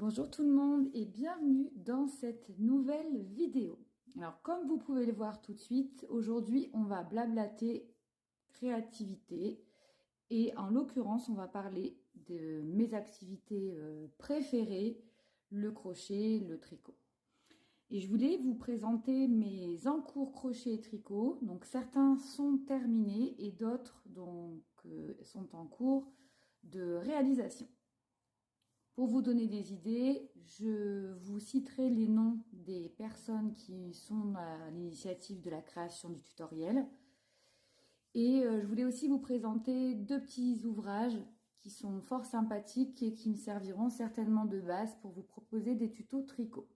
Bonjour tout le monde et bienvenue dans cette nouvelle vidéo. Alors comme vous pouvez le voir tout de suite, aujourd'hui on va blablater créativité et en l'occurrence on va parler de mes activités préférées, le crochet, le tricot. Et je voulais vous présenter mes encours crochet et tricot. Donc certains sont terminés et d'autres sont en cours de réalisation. Pour vous donner des idées, je vous citerai les noms des personnes qui sont à l'initiative de la création du tutoriel. Et je voulais aussi vous présenter deux petits ouvrages qui sont fort sympathiques et qui me serviront certainement de base pour vous proposer des tutos tricot.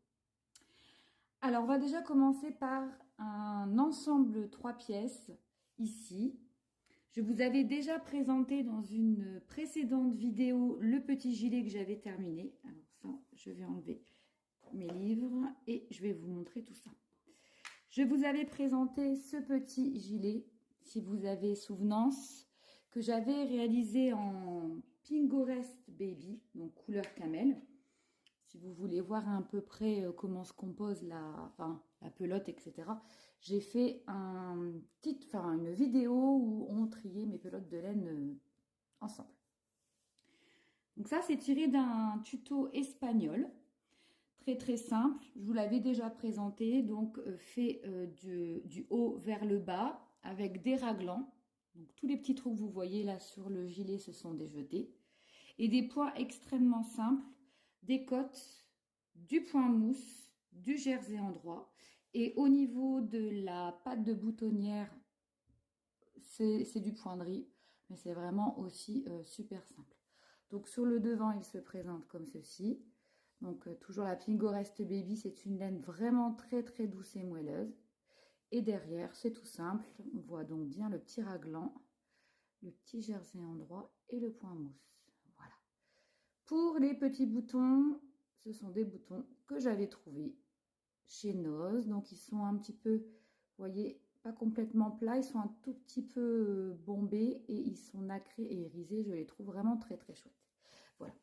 Alors, on va déjà commencer par un ensemble 3 pièces ici. Je vous avais déjà présenté dans une précédente vidéo le petit gilet que j'avais terminé. Alors ça, je vais enlever mes livres et je vais vous montrer tout ça. Je vous avais présenté ce petit gilet, si vous avez souvenance, que j'avais réalisé en Pingorest Baby, donc couleur camel. Si vous voulez voir à peu près comment se compose la pelote, etc. J'ai fait une vidéo où on triait mes pelotes de laine ensemble. Donc ça, c'est tiré d'un tuto espagnol, très simple. Je vous l'avais déjà présenté, donc fait du haut vers le bas avec des raglans. Donc tous les petits trous que vous voyez là sur le gilet, ce sont des jetés. Et des points extrêmement simples. Des côtes, du point mousse, du jersey endroit. Et au niveau de la patte de boutonnière, c'est du point de riz, mais c'est vraiment aussi super simple. Donc sur le devant, il se présente comme ceci. Donc toujours la Pingorest Baby, c'est une laine vraiment très douce et moelleuse. Et derrière, c'est tout simple. On voit donc bien le petit raglan, le petit jersey endroit et le point mousse. Voilà. Pour les petits boutons, ce sont des boutons que j'avais trouvés chez Noz. Donc, ils sont un petit peu, vous voyez, pas complètement plats. Ils sont un tout petit peu bombés et ils sont nacrés et irisés. Je les trouve vraiment très chouettes. Voilà.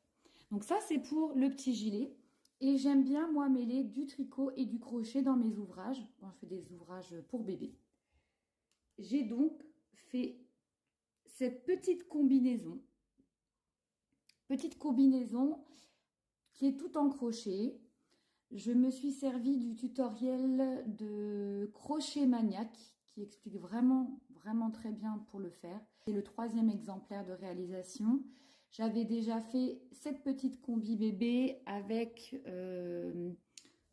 Donc, ça, c'est pour le petit gilet. Et j'aime bien, moi, mêler du tricot et du crochet dans mes ouvrages. Quand je fais des ouvrages pour bébé. J'ai donc fait cette petite combinaison. Petite combinaison qui est tout en crochet. Je me suis servi du tutoriel de Crochet Maniaque qui explique vraiment très bien pour le faire. C'est le 3e exemplaire de réalisation. J'avais déjà fait cette petite combi bébé avec de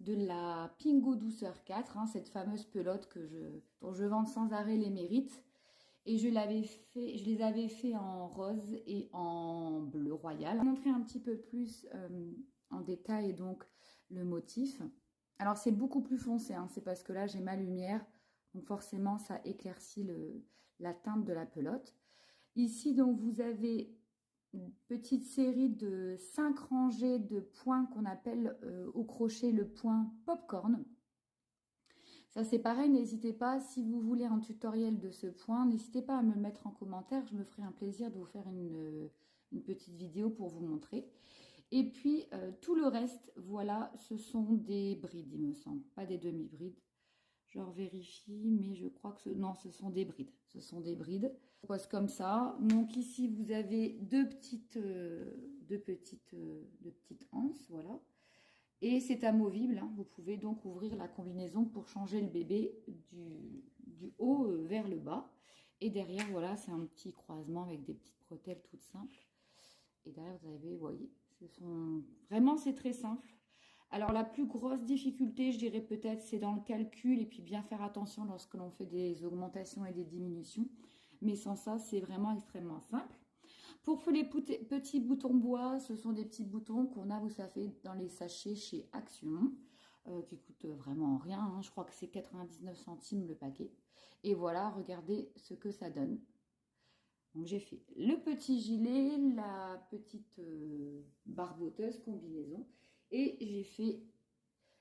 la Pingo Douceur 4, cette fameuse pelote dont je vante sans arrêt les mérites. Et je les avais fait en rose et en bleu royal. Je vais vous montrer un petit peu plus en détail donc le motif. Alors c'est beaucoup plus foncé, c'est parce que là j'ai ma lumière, donc forcément ça éclaircit la teinte de la pelote. Ici donc vous avez une petite série de 5 rangées de points qu'on appelle au crochet le point popcorn. Ça c'est pareil, n'hésitez pas, si vous voulez un tutoriel de ce point, n'hésitez pas à me le mettre en commentaire, je me ferai un plaisir de vous faire une petite vidéo pour vous montrer. Et puis tout le reste, voilà, ce sont des brides il me semble, pas des demi-brides. Je revérifie, mais je crois que non, ce sont des brides. Ce sont des brides. On pose comme ça. Donc ici vous avez deux petites anses, voilà. Et c'est amovible, vous pouvez donc ouvrir la combinaison pour changer le bébé du haut vers le bas. Et derrière, voilà, c'est un petit croisement avec des petites bretelles toutes simples. Et derrière, vous avez, vous voyez, vraiment, c'est très simple. Alors, la plus grosse difficulté, je dirais peut-être, c'est dans le calcul et puis bien faire attention lorsque l'on fait des augmentations et des diminutions. Mais sans ça, c'est vraiment extrêmement simple. Pour les petits boutons bois, ce sont des petits boutons qu'on a, vous savez, dans les sachets chez Action, qui coûtent vraiment rien. Je crois que c'est 99 centimes le paquet. Et voilà, regardez ce que ça donne. Donc j'ai fait le petit gilet, la petite barboteuse combinaison. Et j'ai fait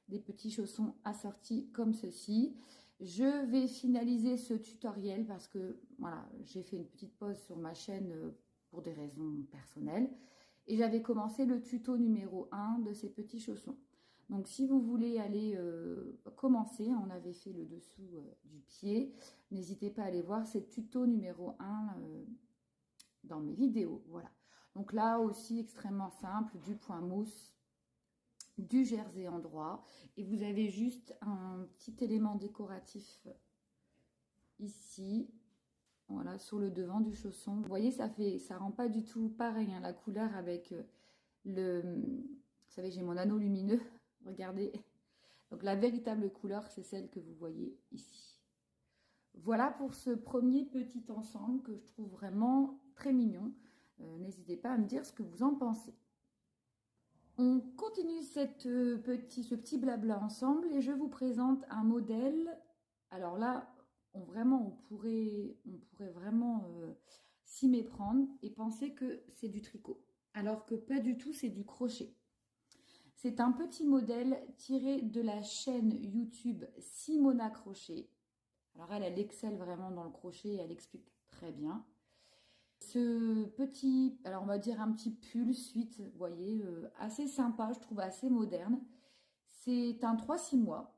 des petits chaussons assortis comme ceci. Je vais finaliser ce tutoriel parce que, voilà, j'ai fait une petite pause sur ma chaîne pour des raisons personnelles. Et j'avais commencé le tuto numéro 1 de ces petits chaussons. Donc si vous voulez aller commencer, on avait fait le dessous du pied, n'hésitez pas à aller voir, c'est le tuto numéro 1 dans mes vidéos. Voilà. Donc là aussi extrêmement simple, du point mousse, du jersey en droit, et vous avez juste un petit élément décoratif ici, voilà, sur le devant du chausson. Vous voyez, ça rend pas du tout pareil, hein, la couleur avec vous savez, j'ai mon anneau lumineux, regardez. Donc la véritable couleur, c'est celle que vous voyez ici. Voilà pour ce premier petit ensemble que je trouve vraiment très mignon. N'hésitez pas à me dire ce que vous en pensez. On continue ce petit blabla ensemble et je vous présente un modèle. Alors là, on pourrait vraiment s'y méprendre et penser que c'est du tricot. Alors que pas du tout, c'est du crochet. C'est un petit modèle tiré de la chaîne YouTube Simona Crochet. Alors elle excelle vraiment dans le crochet et elle explique très bien. Ce petit, alors on va dire un petit pull suite, vous voyez, assez sympa, je trouve assez moderne. C'est un 3-6 mois.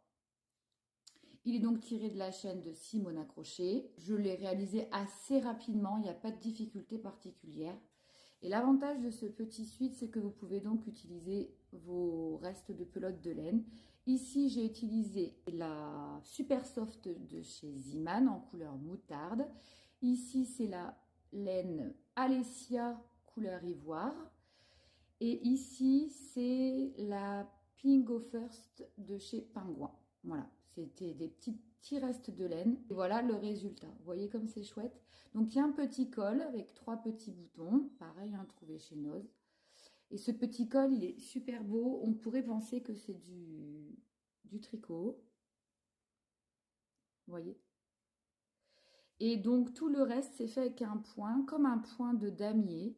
Il est donc tiré de la chaîne de Simona Crochet. Je l'ai réalisé assez rapidement, il n'y a pas de difficulté particulière. Et l'avantage de ce petit suite, c'est que vous pouvez donc utiliser vos restes de pelote de laine. Ici, j'ai utilisé la Super Soft de chez Ziman en couleur moutarde. Ici, c'est la laine Alessia couleur ivoire. Et ici, c'est la Pingo First de chez Pingouin. Voilà, c'était des petits restes de laine. Et voilà le résultat. Vous voyez comme c'est chouette. Donc, il y a un petit col avec 3 petits boutons. Pareil, hein, trouvé chez Noz. Et ce petit col, il est super beau. On pourrait penser que c'est du tricot. Vous voyez. Et donc, tout le reste, c'est fait avec un point, comme un point de damier.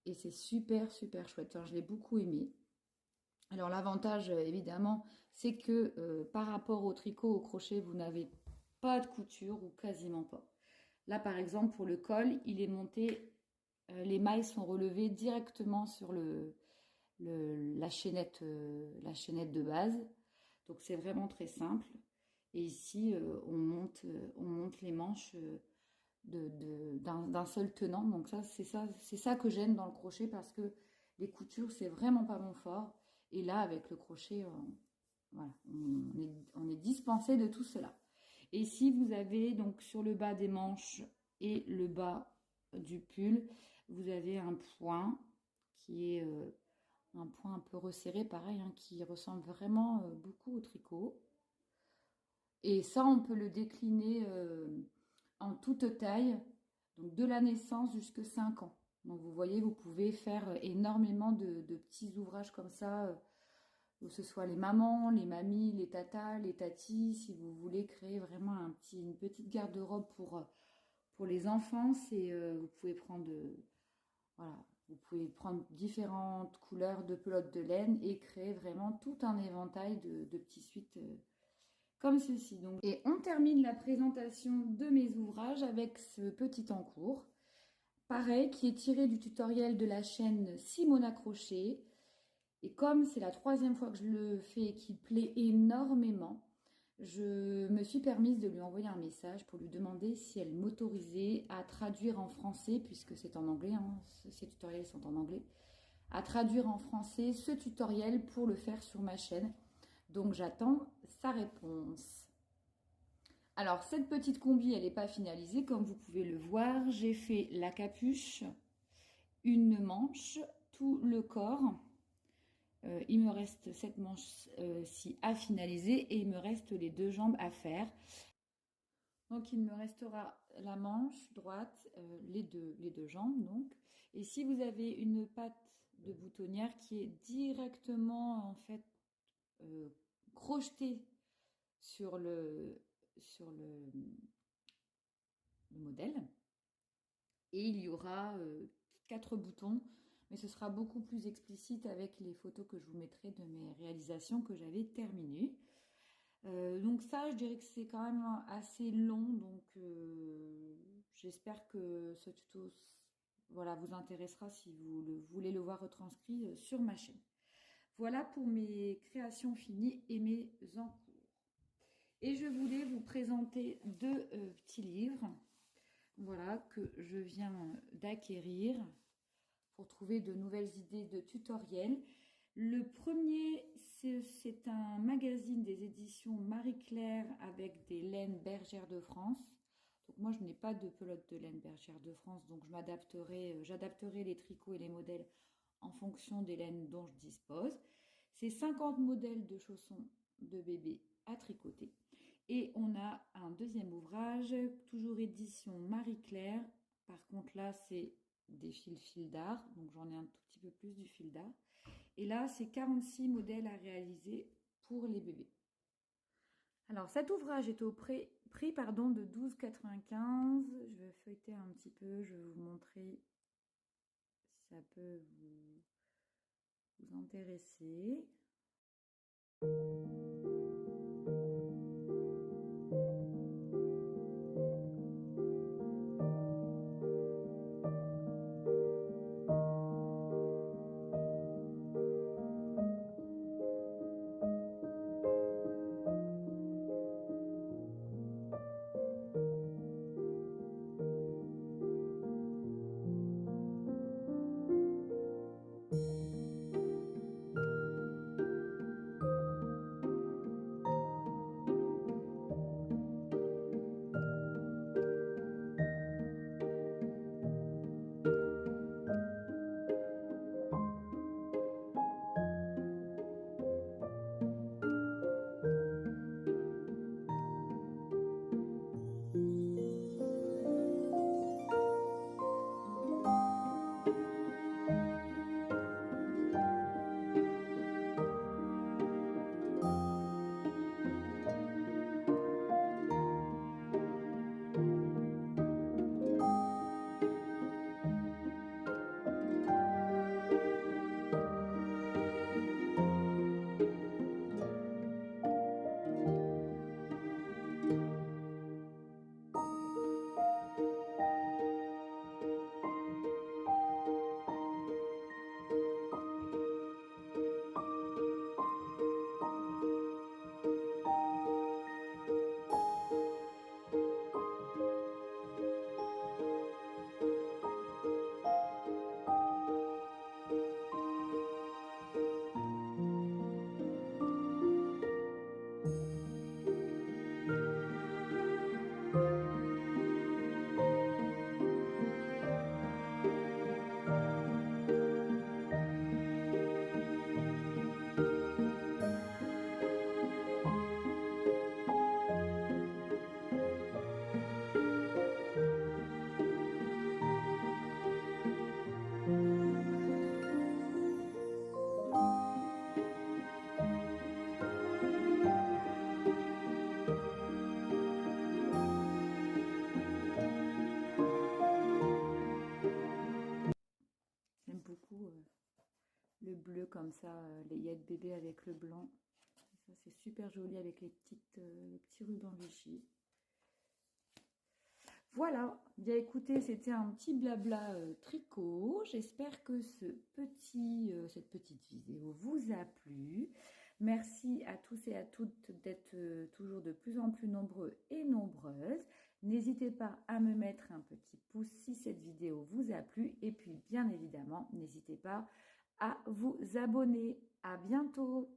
Et c'est super, super chouette. Enfin, je l'ai beaucoup aimé. Alors, l'avantage, évidemment, c'est que par rapport au tricot, au crochet, vous n'avez pas de couture ou quasiment pas. Là, par exemple, pour le col, il est monté, les mailles sont relevées directement sur la chaînette de base. Donc, c'est vraiment très simple. Et ici, on monte les manches d'un seul tenant. Donc, c'est ça que j'aime dans le crochet parce que les coutures, c'est vraiment pas mon fort. Et là, avec le crochet, voilà, on est dispensé de tout cela. Et ici, vous avez donc sur le bas des manches et le bas du pull, vous avez un point qui est un point un peu resserré, pareil, hein, qui ressemble vraiment beaucoup au tricot. Et ça, on peut le décliner en toute taille, donc de la naissance jusqu'à 5 ans. Donc vous voyez, vous pouvez faire énormément de petits ouvrages comme ça, que ce soit les mamans, les mamies, les tatas, les tatis, si vous voulez créer vraiment une petite garde-robe pour les enfants, vous pouvez prendre voilà, vous pouvez prendre différentes couleurs de pelote de laine et créer vraiment tout un éventail de petits suites comme ceci. Donc, et on termine la présentation de mes ouvrages avec ce petit encours, pareil, qui est tiré du tutoriel de la chaîne Simona Crochet. Et comme c'est la 3e fois que je le fais et qu'il plaît énormément, je me suis permise de lui envoyer un message pour lui demander si elle m'autorisait à traduire en français, puisque c'est en anglais, hein, ces tutoriels sont en anglais, à traduire en français ce tutoriel pour le faire sur ma chaîne. Donc j'attends sa réponse. Alors cette petite combi, elle n'est pas finalisée, comme vous pouvez le voir. J'ai fait la capuche, une manche, tout le corps. Il me reste cette manche-ci à finaliser et il me reste les 2 jambes à faire. Donc il me restera la manche droite, les deux jambes donc. Et si vous avez une patte de boutonnière qui est directement en fait crochetée sur le modèle, et il y aura 4 boutons, mais ce sera beaucoup plus explicite avec les photos que je vous mettrai de mes réalisations que j'avais terminées. Donc ça, je dirais que c'est quand même assez long, donc j'espère que ce tuto voilà, vous intéressera si vous voulez le voir retranscrit sur ma chaîne. Voilà pour mes créations finies et mes en cours. Et je voulais vous présenter deux petits livres, voilà, que je viens d'acquérir pour trouver de nouvelles idées de tutoriels. Le premier, c'est un magazine des éditions Marie-Claire avec des laines bergères de France. Donc moi, je n'ai pas de pelote de laine bergère de France, donc j'adapterai les tricots et les modèles en fonction des laines dont je dispose. C'est 50 modèles de chaussons de bébé à tricoter. Et on a un deuxième ouvrage, toujours édition Marie-Claire. Par contre, là, c'est des fil d'art, donc j'en ai un tout petit peu plus du fil d'art. Et là, c'est 46 modèles à réaliser pour les bébés. Alors, cet ouvrage est au prix de 12,95 €. Je vais feuilleter un petit peu, je vais vous montrer si ça peut vous intéresser. J'aime beaucoup le bleu comme ça, les yeux de bébé avec le blanc. Ça, c'est super joli avec les petits rubans Vichy. Voilà, bien écoutez, c'était un petit blabla tricot. J'espère que cette petite vidéo vous a plu. Merci à tous et à toutes d'être toujours de plus en plus nombreux et nombreuses. N'hésitez pas à me mettre un petit pouce si cette vidéo vous a plu. Et puis, bien évidemment, n'hésitez pas à vous abonner. À bientôt!